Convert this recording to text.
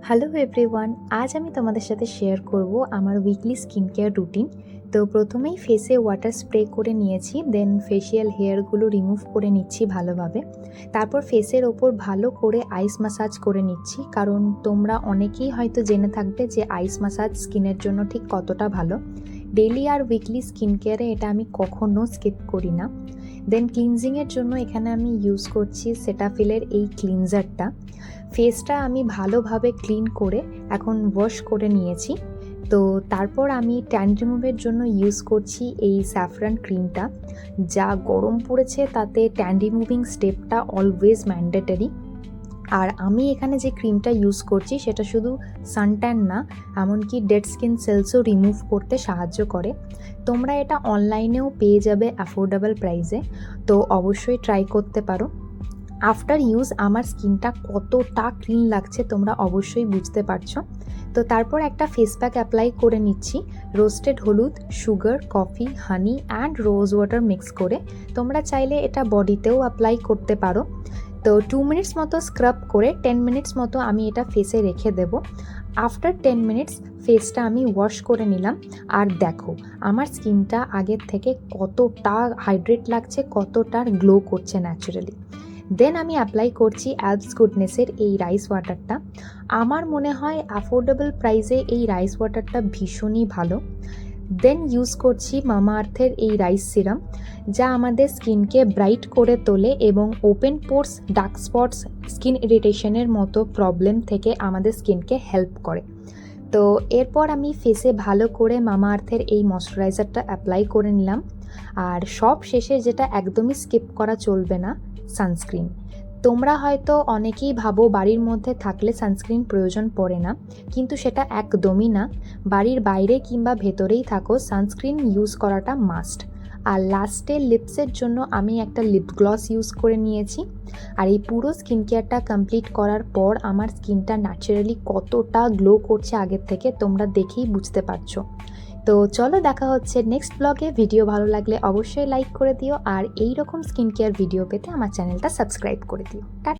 Hello everyone, আজ আমি তোমাদের সাথে শেয়ার করব আমার উইকলি স্কিন কেয়ার রুটিন। তো প্রথমেই ফেসে ওয়াটার স্প্রে করে নিয়েছি, দেন ফেসিয়াল হেয়ারগুলো রিমুভ করে নিচ্ছি ভালোভাবে। তারপর ফেসের ওপর ভালো করে আইস ম্যাসাজ করে নিচ্ছি, কারণ তোমরা অনেকেই হয়তো জেনে থাকবে যে আইস ম্যাসাজ স্কিনের জন্য ঠিক কতটা ভালো। ডেইলি আর উইকলি স্কিন কেয়ারে এটা আমি কখনো স্কিপ করি না। দেন ক্লিনজিংয়ের জন্য এখানে আমি ইউজ করছি সেটাফিলের এই ক্লিনজারটা। ফেসটা আমি ভালোভাবে ক্লিন করে এখন ওয়াশ করে নিয়েছি। তো তারপর আমি ট্যান রিমুভের জন্য ইউজ করছি এই স্যাফরান ক্রিমটা। যা গরম পড়েছে তাতে ট্যান রিমুভিং স্টেপটা অলওয়েজ ম্যান্ডেটরি। আর আমি এখানে যে ক্রিমটা ইউজ করছি সেটা শুধু সানট্যান না, এমনকি ডেড স্কিন সেলসও রিমুভ করতে সাহায্য করে। তোমরা এটা অনলাইনেও পেয়ে যাবে অ্যাফোর্ডেবল প্রাইসে, তো অবশ্যই ট্রাই করতে পারো। আফটার ইউজ আমার স্কিনটা কতটা ক্লিন লাগছে তোমরা অবশ্যই বুঝতে পারছো। তো তারপর একটা ফেস প্যাক অ্যাপ্লাই করে নিচ্ছি। রোস্টেড হলুদ, sugar, coffee, honey and rose water mix করে। তোমরা চাইলে এটা বডিতেও অ্যাপ্লাই করতে পারো। তো 2 মিনিটস মতো স্ক্রাব করে 10 মিনিটস মতো আমি এটা ফেসে রেখে দেব। আফটার 10 মিনিটস ফেসটা আমি ওয়াশ করে নিলাম। আর দেখো আমার স্কিনটা আগের থেকে কতটা হাইড্রেট লাগছে, কতটা গ্লো করছে ন্যাচারালি। দেন আমি অ্যাপ্লাই করছি অ্যালপস গুডনেসের এই রাইস ওয়াটারটা। আমার মনে হয় অ্যাফোর্ডেবল প্রাইসে এই রাইস ওয়াটারটা ভীষণই ভালো। দেন ইউজ করছি মামাআর্থের এই রাইস সিরাম, যা আমাদের স্কিনকে ব্রাইট করে তোলে এবং open pores, dark spots, skin ইরিটেশনের মতো প্রবলেম থেকে আমাদের স্কিনকে হেল্প করে। তো এরপর আমি ফেসে ভালো করে মামাআর্থের এই ময়শ্চারাইজারটা অ্যাপ্লাই করে নিলাম। আর সব শেষে যেটা একদমই স্কিপ করা চলবে না, সানস্ক্রিন। তোমরা হয়তো অনেকেই ভাবো বাড়ির মধ্যে থাকলে সানস্ক্রিন প্রয়োজন পড়ে না, কিন্তু সেটা একদমই না। বাড়ির বাইরে কিংবা ভেতরেই থাকো, সানস্ক্রিন ইউজ করাটা মাস্ট। আর লাস্টে লিপসের জন্য আমি একটা লিপ গ্লস ইউজ করে নিয়েছি। আর এই পুরো স্কিন কেয়ারটা কমপ্লিট করার পর আমার স্কিনটা ন্যাচারালি কতটা গ্লো করছে আগের থেকে তোমরা দেখেই বুঝতে পারছো। তো চলো দেখা হচ্ছে নেক্সট ব্লগে। ভিডিও ভালো লাগলে অবশ্যই লাইক করে দিও, আর এই রকম স্কিন কেয়ার ভিডিও পেতে আমার চ্যানেলটা সাবস্ক্রাইব করে দিও।